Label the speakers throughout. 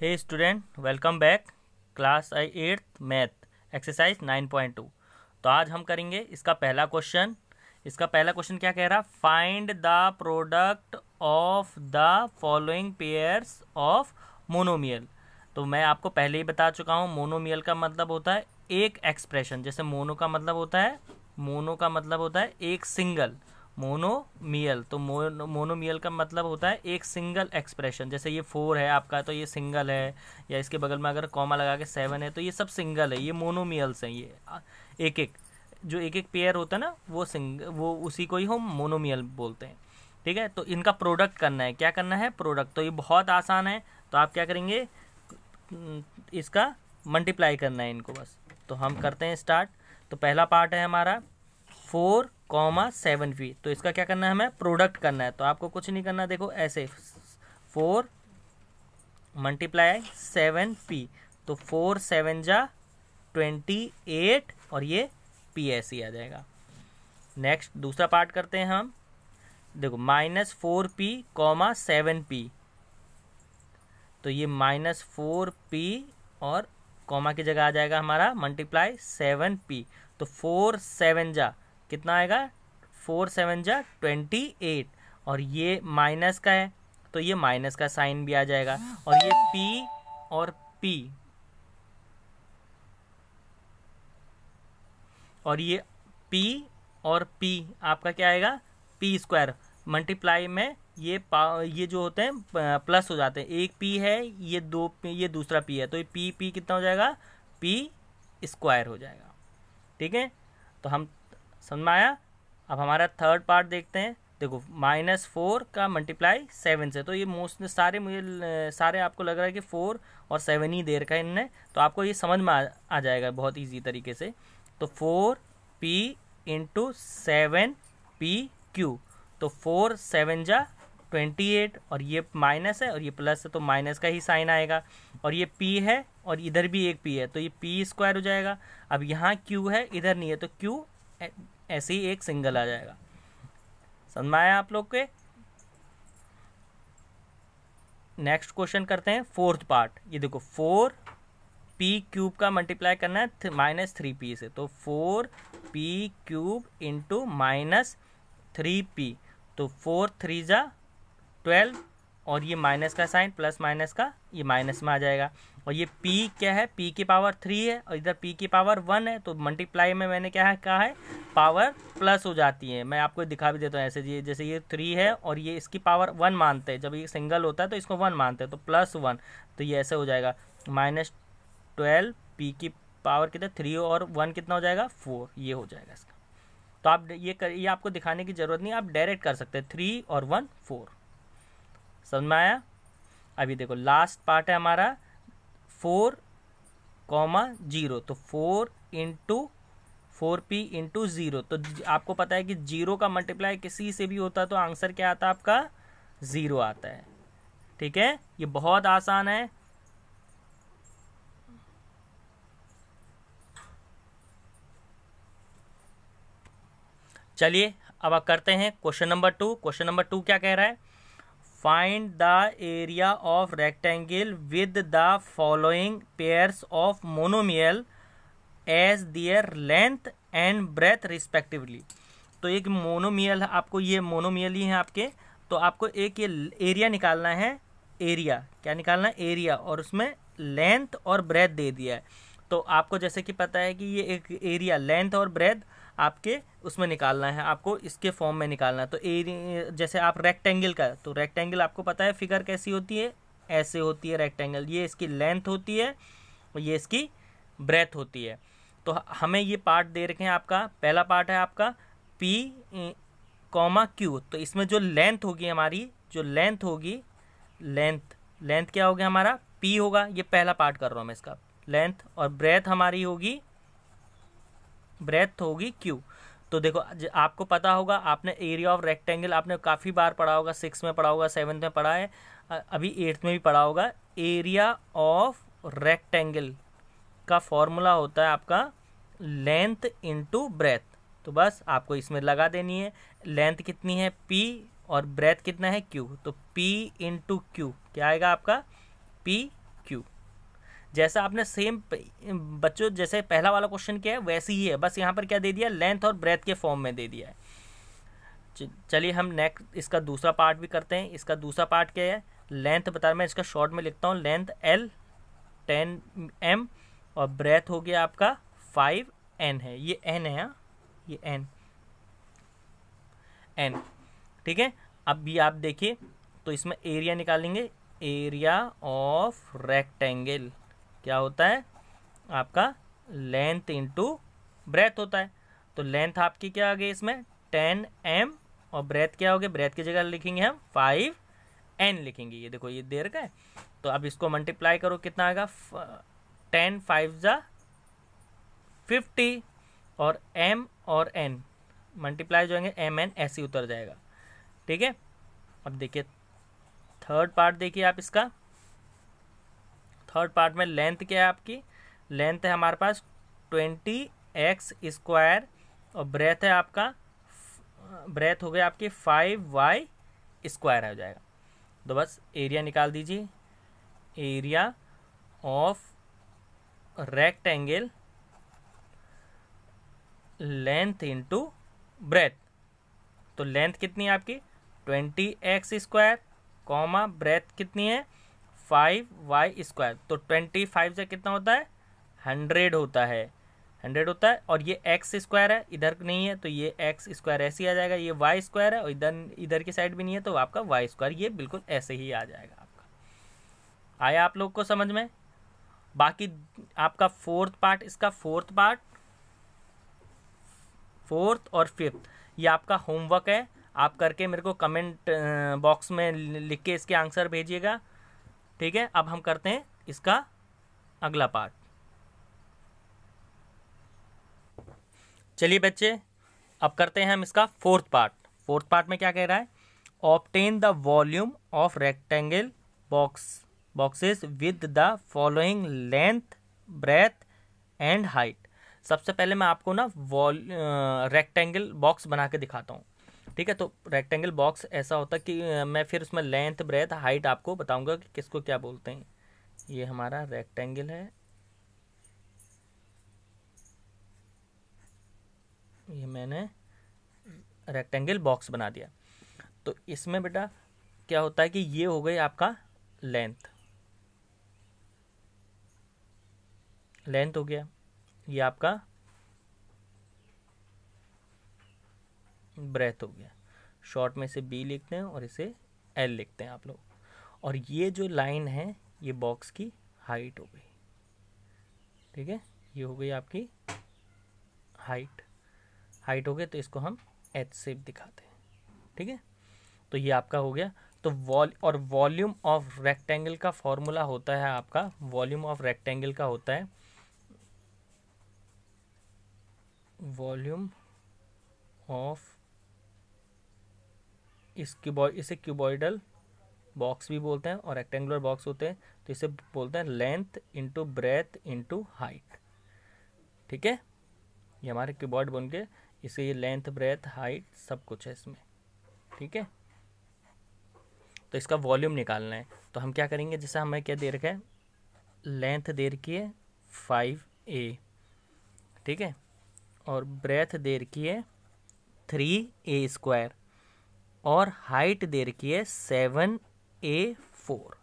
Speaker 1: हे student, welcome back. Class 8th math exercise 9.2। तो आज हम करेंगे इसका पहला क्वेश्चन। क्या कह रहा? Find the product of the following pairs of monomial. तो मैं आपको पहले ही बता चुका हूँ, मोनोमियल का मतलब होता है एक एक्सप्रेशन। जैसे मोनो का मतलब होता है एक सिंगल, मोनोमियल तो मोनोमियल का मतलब होता है एक सिंगल एक्सप्रेशन। जैसे ये 4 है आपका, तो ये सिंगल है, या इसके बगल में अगर कॉमा लगा के 7 है तो ये सब सिंगल है, ये मोनोमियल्स हैं। ये एक एक पेयर होता है ना, वो उसी को ही हम मोनोमियल बोलते हैं। ठीक है, तो इनका प्रोडक्ट करना है। क्या करना है? प्रोडक्ट। तो ये बहुत आसान है। तो आप क्या करेंगे, इसका मल्टीप्लाई करना है इनको बस। तो हम करते हैं स्टार्ट। तो पहला पार्ट है हमारा 4,7p। तो इसका क्या करना है, हमें प्रोडक्ट करना है। तो आपको कुछ नहीं करना, देखो ऐसे 4 मल्टीप्लाई 7p, तो 4 7 जा 28 और ये p ऐसे ही आ जाएगा। नेक्स्ट दूसरा पार्ट करते हैं हम। देखो -4p, 7p, तो ये -4p और कॉमा की जगह आ जाएगा हमारा मल्टीप्लाई 7p। तो 4 7 जा कितना आएगा, 4 7 जा 28, और ये माइनस का है तो ये माइनस का साइन भी आ जाएगा। और ये p और p, और ये p और p आपका क्या आएगा, p स्क्वायर। मल्टीप्लाई में ये जो होते हैं प्लस हो जाते हैं। एक p है, ये 2 ये दूसरा p है, तो ये p कितना हो जाएगा, p स्क्वायर हो जाएगा। ठीक है, तो हम समझ में आया। अब हमारा थर्ड पार्ट देखते हैं। देखो -4 का मल्टीप्लाई 7 से, तो ये मोस्ट सारे आपको लग रहा है कि 4 और 7 ही दे रखा है इनने, तो आपको ये समझ में आ जाएगा बहुत इजी तरीके से। तो 4p इंटू 7p3, तो 4 7 जा 28, और ये माइनस है और ये प्लस है, तो माइनस का ही साइन आएगा। और ये p है और इधर भी एक p है, तो ये p स्क्वायर हो जाएगा। अब यहाँ q है, इधर नहीं है, तो q ऐसे ही एक सिंगल आ जाएगा। समझ में आया आप लोग के? नेक्स्ट क्वेश्चन करते हैं, फोर्थ पार्ट। ये देखो 4p³ का मल्टीप्लाई करना है -3p से, तो 4p³ इंटू -3p, तो 4 3 जा 12, और ये माइनस का साइन प्लस माइनस का ये माइनस में आ जाएगा। और ये p क्या है, p की पावर 3 है और इधर p की पावर 1 है, तो मल्टीप्लाई में मैंने क्या है कहा है, पावर प्लस हो जाती है। मैं आपको दिखा भी देता हूँ ऐसे, जैसे ये 3 है और ये इसकी पावर 1 मानते हैं, जब ये सिंगल होता है तो इसको 1 मानते हैं, तो +1, तो ये ऐसे हो जाएगा -12, p की पावर कितना 3 और 1 कितना हो जाएगा 4, ये हो जाएगा इसका। तो आप ये आपको दिखाने की ज़रूरत नहीं, आप डायरेक्ट कर सकते हैं, 3 और 1 4। समझ में आया? अभी देखो लास्ट पार्ट है हमारा 4, 0, तो 4 इंटू 4p इंटू 0। तो आपको पता है कि 0 का मल्टीप्लाई किसी से भी होता है तो आंसर क्या आता है आपका, 0 आता है। ठीक है, ये बहुत आसान है। चलिए अब करते हैं क्वेश्चन नंबर 2। क्वेश्चन नंबर 2 क्या कह रहा है, find the area of rectangle with the following pairs of monomial as their length and breadth respectively. तो एक मोनोमियल, आपको ये मोनोमियल ही है आपके, तो आपको एक ये एरिया निकालना है। एरिया क्या निकालना है, एरिया, और उसमें लेंथ और ब्रेथ दे दिया है। तो आपको जैसे कि पता है कि ये एक एरिया, लेंथ और ब्रेथ आपके उसमें निकालना है, आपको इसके फॉर्म में निकालना है। तो एरिया जैसे आप रेक्टेंगल का, तो रेक्टेंगल आपको पता है फिगर कैसी होती है, ऐसे होती है रेक्टेंगल। ये इसकी लेंथ होती है और ये इसकी ब्रेथ होती है। तो हमें ये पार्ट दे रखे हैं। आपका पहला पार्ट है आपका p, q। तो इसमें जो लेंथ होगी हमारी, जो लेंथ होगी, लेंथ क्या होगा हमारा, p होगा। ये पहला पार्ट कर रहा हूँ मैं इसका, लेंथ, और ब्रेथ हमारी होगी, ब्रेथ होगी q। तो देखो आपको पता होगा, आपने एरिया ऑफ रेक्टेंगल आपने काफ़ी बार पढ़ा होगा, 6 में पढ़ा होगा, 7th में पढ़ा है, अभी 8th में भी पढ़ा होगा। एरिया ऑफ रेक्टेंगल का फॉर्मूला होता है आपका लेंथ इंटू ब्रेथ। तो बस आपको इसमें लगा देनी है, लेंथ कितनी है p और ब्रेथ कितना है q, तो p इंटू q क्या आएगा आपका, p क्यू। जैसा आपने सेम बच्चों जैसे पहला वाला क्वेश्चन किया है वैसे ही है, बस यहाँ पर क्या दे दिया, लेंथ और ब्रेथ के फॉर्म में दे दिया है। चलिए हम नेक्स्ट इसका दूसरा पार्ट भी करते हैं। इसका दूसरा पार्ट क्या है, लेंथ बता रहा, मैं इसका शॉर्ट में लिखता हूँ, लेंथ L 10 m और ब्रेथ हो गया आपका 5 n है, ये n है, हाँ ये n, ठीक है। अब भी आप देखिए तो इसमें एरिया निकालेंगे, एरिया ऑफ रेक्टेंगल क्या होता है आपका, लेंथ इंटू ब्रेथ होता है। तो लेंथ आपकी क्या आ गई इसमें 10 m और ब्रेथ क्या हो गया, ब्रेथ की जगह लिखेंगे हम 5 n लिखेंगे, ये देखो ये दे रखा है। तो अब इसको मल्टीप्लाई करो, कितना आएगा, 10 5 जा 50 और m और n मल्टीप्लाई जो होंगे m n ऐसे ही उतर जाएगा, ठीक है। अब देखिए थर्ड पार्ट, देखिए आप इसका थर्ड पार्ट में लेंथ क्या है आपकी, लेंथ है हमारे पास 20x² और ब्रेथ है आपका, ब्रेथ हो गया आपकी 5y² हो जाएगा। तो बस एरिया निकाल दीजिए, area of rectangle length into breath. तो लेंथ कितनी है आपकी 20x² कॉमा ब्रेथ कितनी है 5y²। तो 25 से कितना होता है 100 होता है, 100 होता है। और ये x² है, इधर नहीं है तो ये x² ऐसे ही आ जाएगा, ये y² है और इधर की साइड भी नहीं है तो आपका y², ये बिल्कुल ऐसे ही आ जाएगा आपका। आया आप लोग को समझ में। बाकी आपका फोर्थ पार्ट, इसका फोर्थ पार्ट, फोर्थ और फिफ्थ ये आपका होमवर्क है, आप करके मेरे को कमेंट बॉक्स में लिख के इसके आंसर भेजिएगा, ठीक है। अब हम करते हैं इसका अगला पार्ट। चलिए बच्चे अब करते हैं हम इसका फोर्थ पार्ट। फोर्थ पार्ट में क्या कह रहा है, obtain the volume of rectangle boxes with the following length breadth and height. सबसे पहले मैं आपको ना रेक्टेंगल बॉक्स बना के दिखाता हूँ, ठीक है। तो रेक्टेंगल बॉक्स ऐसा होता है कि मैं फिर उसमें लेंथ ब्रेथ हाइट आपको बताऊंगा कि किसको क्या बोलते हैं। ये हमारा रेक्टेंगल है, ये मैंने रेक्टेंगल बॉक्स बना दिया। तो इसमें बेटा क्या होता है कि ये हो गई आपका लेंथ, लेंथ हो गया, ये आपका ब्रेथ हो गया, शॉर्ट में इसे B लिखते हैं और इसे L लिखते हैं आप लोग। और ये जो लाइन है ये बॉक्स की हाइट हो गई, ठीक है, ये हो गई आपकी हाइट, हाइट हो गई। तो इसको हम H से दिखाते हैं, ठीक है। तो ये आपका हो गया। तो वॉल्यूम ऑफ रेक्टेंगल का फॉर्मूला होता है आपका, वॉल्यूम ऑफ रेक्टेंगल का होता है वॉल्यूम ऑफ इसे क्यूबॉइडल बॉक्स भी बोलते हैं और रेक्टेंगुलर बॉक्स होते हैं, तो इसे बोलते हैं length into breadth into height, ठीक है। ये हमारे क्यूबॉइड बन के इसे ये लेंथ ब्रेथ हाइट सब कुछ है इसमें, ठीक है। तो इसका वॉल्यूम निकालना है तो हम क्या करेंगे, जैसे हमें क्या दे रखा है, लेंथ दे रखी है 5a, ठीक है, और ब्रेथ दे रखी है 3a² और हाइट दे रखी है 7a4।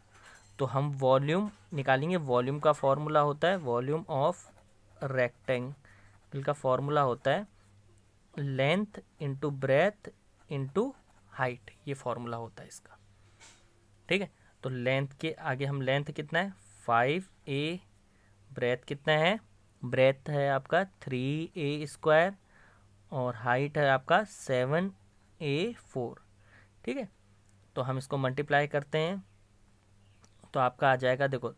Speaker 1: तो हम वॉल्यूम निकालेंगे, वॉल्यूम का फॉर्मूला होता है, वॉल्यूम ऑफ रेक्टेंगल का फॉर्मूला होता है length into breadth into height, ये फॉर्मूला होता है इसका, ठीक है। तो लेंथ के आगे हम लेंथ कितना है 5a, ब्रेथ कितना है, ब्रेथ है आपका 3a² और हाइट है आपका 7a4, ठीक है। तो हम इसको मल्टीप्लाई करते हैं तो आपका आ जाएगा, देखो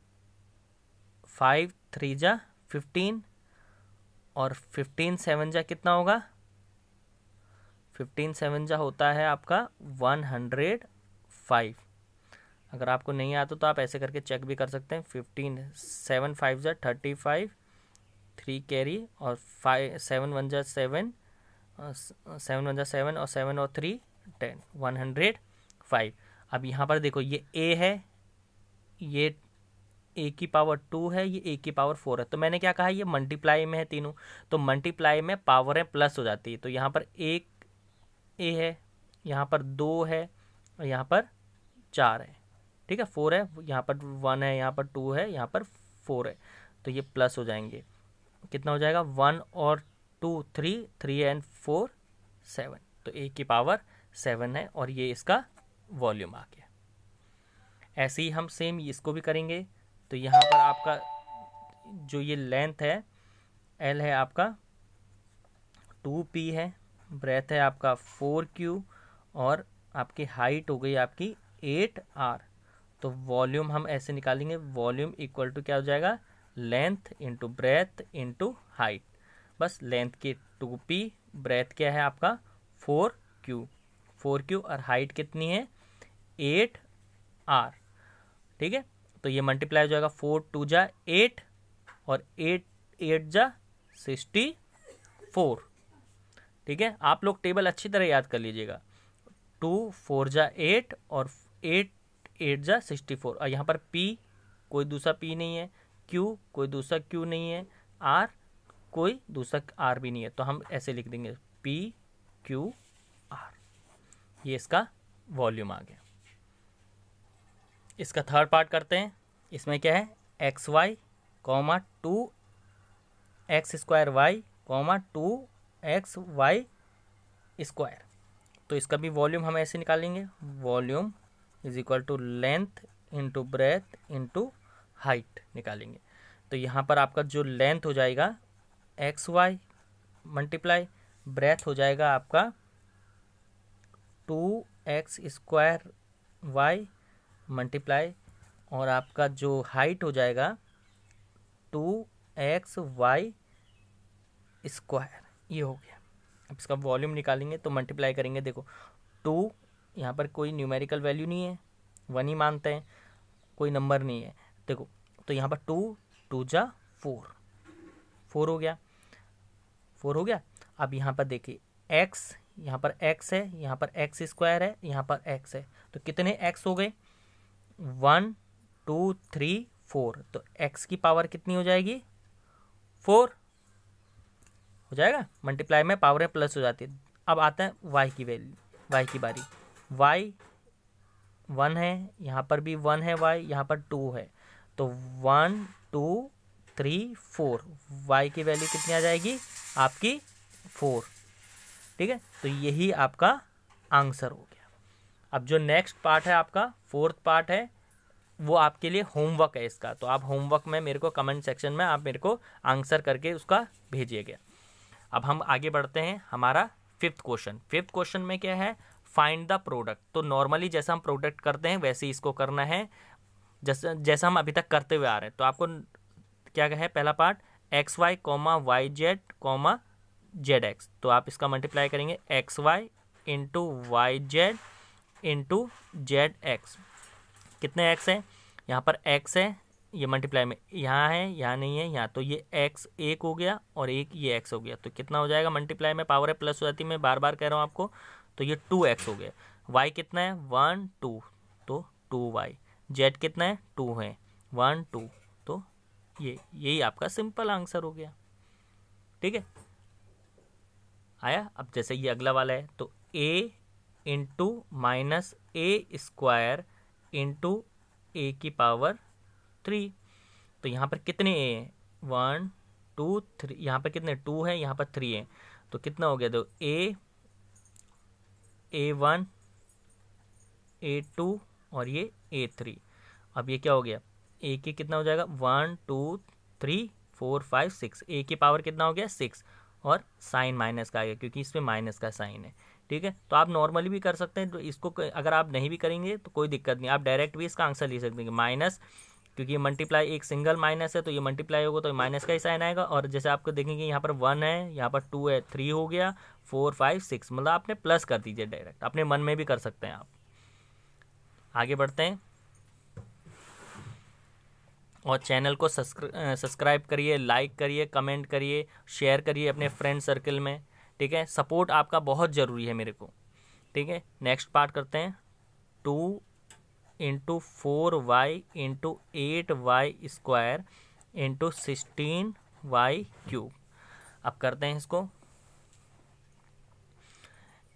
Speaker 1: 5 3 जा 15 और 15 7 जा कितना होगा, 15 7 जा होता है आपका 105। अगर आपको नहीं आता तो आप ऐसे करके चेक भी कर सकते हैं। 15 7 5 जा 35, 3 कैरी और 5 7 1 जा 7, 7 1 जा 7 और 7 और 3 10, 105। अब यहाँ पर देखो ये A है, ये ए की पावर 2 है, ये ए की पावर 4 है। तो मैंने क्या कहा, ये मल्टीप्लाई में है तीनों, तो मल्टीप्लाई में पावरें प्लस हो जाती है। तो यहाँ पर एक ए है, यहाँ पर 2 है और यहाँ पर 4 है, ठीक है, 4 है, यहाँ पर 1 है, यहाँ पर 2 है, यहाँ पर 4 है, तो ये प्लस हो जाएंगे। कितना हो जाएगा, 1 और 2 3, 3 एंड 4 7, तो ए की पावर 7 है और ये इसका वॉल्यूम आ गया। ऐसे ही हम सेम इसको भी करेंगे। तो यहाँ पर आपका जो ये लेंथ है एल है आपका 2p है, ब्रेथ है आपका 4q और आपकी हाइट हो गई आपकी 8r। तो वॉल्यूम हम ऐसे निकालेंगे, वॉल्यूम इक्वल टू क्या हो जाएगा, length into breadth into height. बस लेंथ की 2p, ब्रेथ क्या है आपका 4q और हाइट कितनी है 8r, ठीक है। तो ये मल्टीप्लाई हो जाएगा, 4 2 जा 8 और 8 8 जा 64, ठीक है। आप लोग टेबल अच्छी तरह याद कर लीजिएगा, 2 4 जा 8 और 8 8 जा 64, और यहाँ पर P कोई दूसरा P नहीं है, Q कोई दूसरा Q नहीं है, R कोई दूसरा R भी नहीं है, तो हम ऐसे लिख देंगे P Q R। ये इसका वॉल्यूम आ गया। इसका थर्ड पार्ट करते हैं। इसमें क्या है, x y comma 2 x square y comma 2 x y square. तो इसका भी वॉल्यूम हम ऐसे निकालेंगे, volume is equal to length into breadth into height निकालेंगे। तो यहाँ पर आपका जो लेंथ हो जाएगा एक्स वाई मल्टीप्लाई ब्रेथ हो जाएगा आपका 2 एक्स स्क्वायर वाई मल्टीप्लाई, और आपका जो हाइट हो जाएगा 2 एक्स वाई स्क्वायर, ये हो गया। अब इसका वॉल्यूम निकालेंगे तो मल्टीप्लाई करेंगे, देखो 2 यहाँ पर कोई न्यूमेरिकल वैल्यू नहीं है, 1 ही मानते हैं, कोई नंबर नहीं है, देखो तो यहाँ पर 2 2 जा 4 हो गया, 4 हो गया। अब यहाँ पर देखिए x, यहाँ पर x है, यहाँ पर x स्क्वायर है, यहाँ पर x है, तो कितने x हो गए 1 2 3 4, तो x की पावर कितनी हो जाएगी 4 हो जाएगा, मल्टीप्लाई में पावर प्लस हो जाती है। अब आता है y की वैल्यू, y की बारी, y 1 है, यहाँ पर भी 1 है, y यहाँ पर 2 है, तो 1 2 3 4, y की वैल्यू कितनी आ जाएगी आपकी 4, ठीक है। तो यही आपका आंसर हो गया। अब जो नेक्स्ट पार्ट है आपका फोर्थ पार्ट है, वो आपके लिए होमवर्क है इसका, तो आप होमवर्क में मेरे को कमेंट सेक्शन में आप मेरे को आंसर करके उसका भेजिएगा। अब हम आगे बढ़ते हैं, हमारा फिफ्थ क्वेश्चन में क्या है, फाइंड द प्रोडक्ट। तो नॉर्मली जैसा हम प्रोडक्ट करते हैं वैसे ही इसको करना है, जैसा हम अभी तक करते हुए आ रहे हैं। तो आपको क्या है, पहला part x y comma y z comma z x, तो आप इसका मल्टीप्लाई करेंगे x y into y z into z x. कितने एक्स है, यहाँ पर एक्स है, ये मल्टीप्लाई में यहाँ है, यहाँ नहीं है, यहाँ, तो ये एक्स एक हो गया और एक ये एक्स हो गया, तो कितना हो जाएगा, मल्टीप्लाई में पावर है प्लस हो जाती है, मैं बार बार कह रहा हूँ आपको, तो ये 2x हो गया। y कितना है 1 2, तो 2y, z कितना है 2 है 1 2, तो यही आपका सिंपल आंसर हो गया, ठीक है आया। अब जैसे ये अगला वाला है, तो a into minus a square into a की पावर 3, तो यहाँ पर कितने ए हैं 1 2 3, यहाँ पर कितने 2 है, यहाँ पर 3 है, तो कितना हो गया, तो A1 A2 और ये A3। अब ये क्या हो गया, ए की कितना हो जाएगा 1 2 3 4 5 6, ए की पावर कितना हो गया 6, और साइन माइनस का आ गया क्योंकि इसमें माइनस का साइन है, ठीक है। तो आप नॉर्मली भी कर सकते हैं, तो इसको अगर आप नहीं भी करेंगे तो कोई दिक्कत नहीं, आप डायरेक्ट भी इसका आंसर ले सकते हैं माइनस, क्योंकि ये मल्टीप्लाई एक सिंगल माइनस है, तो ये मल्टीप्लाई होगा तो माइनस का ही साइन आएगा। और जैसे आपको देखेंगे यहाँ पर 1 है, यहाँ पर 2 है, 3 हो गया, 4 5 6, मतलब आपने प्लस कर दीजिए डायरेक्ट, अपने मन में भी कर सकते हैं आप। आगे बढ़ते हैं, और चैनल को सब्सक्राइब करिए, लाइक करिए, कमेंट करिए, शेयर करिए अपने फ्रेंड सर्कल में, ठीक है। सपोर्ट आपका बहुत ज़रूरी है मेरे को, ठीक है। नेक्स्ट पार्ट करते हैं, 2 into 4y into 8y² into 16y³। अब करते हैं इसको।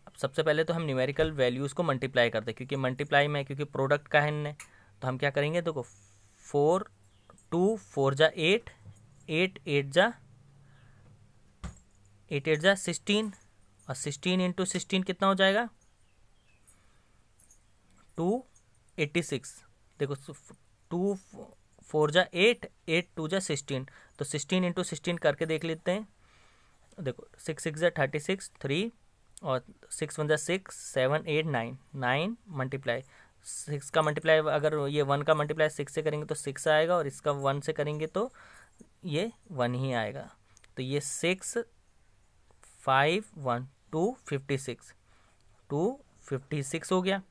Speaker 1: अब सबसे पहले तो हम न्यूमेरिकल वैल्यूज़ को मल्टीप्लाई करते हैं, क्योंकि मल्टीप्लाई में, क्योंकि प्रोडक्ट का है इनने, तो हम क्या करेंगे, देखो 4 2 4 जा 8, 8 8 जा 16, और 16 इंटू 16 कितना हो जाएगा, 286। देखो 2 4 जा 8, 8 2 जा 16, तो 16 इंटू 16 करके देख लेते हैं। देखो 6 6 जा 36, 3 और 6 1 जा 6, 7 8 9, 9 मल्टीप्लाई 6 का मल्टीप्लाई, अगर ये 1 का मल्टीप्लाई 6 से करेंगे तो 6 आएगा, और इसका 1 से करेंगे तो ये 1 ही आएगा। तो ये 6 5 1 256 256 हो गया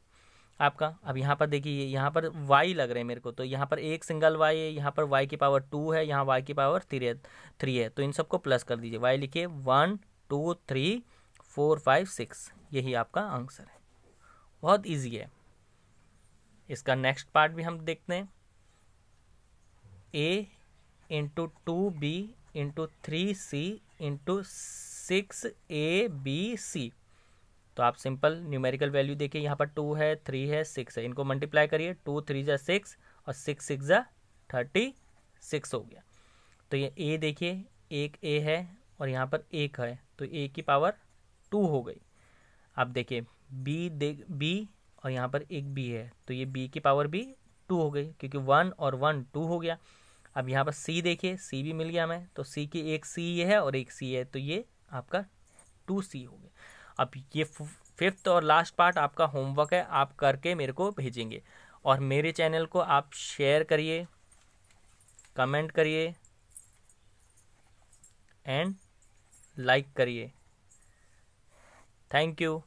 Speaker 1: आपका। अब यहाँ पर देखिए, यहाँ पर y लग रहे हैं मेरे को, तो यहाँ पर एक सिंगल y है, यहाँ पर y की पावर 2 है, यहाँ y की पावर 3 है, तो इन सबको प्लस कर दीजिए। y लिखिए 1 2 3 4 5 6, यही आपका आंसर है। बहुत इजी है। इसका नेक्स्ट पार्ट भी हम देखते हैं। a into 2b into 3c into 6abc। तो आप सिंपल न्यूमेरिकल वैल्यू देखिए, यहाँ पर 2 है 3 है 6 है, इनको मल्टीप्लाई करिए, 2 3 जा 6 और 6 6 जा 36 हो गया। तो ये a देखिए, एक a है और यहाँ पर एक है, तो a की पावर 2 हो गई। अब देखिए b और यहाँ पर एक b है, तो ये b की पावर भी 2 हो गई, क्योंकि 1 और 1 2 हो गया। अब यहाँ पर c देखिए, c भी मिल गया हमें, तो c की एक c ये है और एक c है, तो ये आपका 2c हो गया। अब ये 5th और लास्ट पार्ट आपका होमवर्क है, आप करके मेरे को भेजेंगे, और मेरे चैनल को आप शेयर करिए, कमेंट करिए एंड लाइक करिए। Thank you.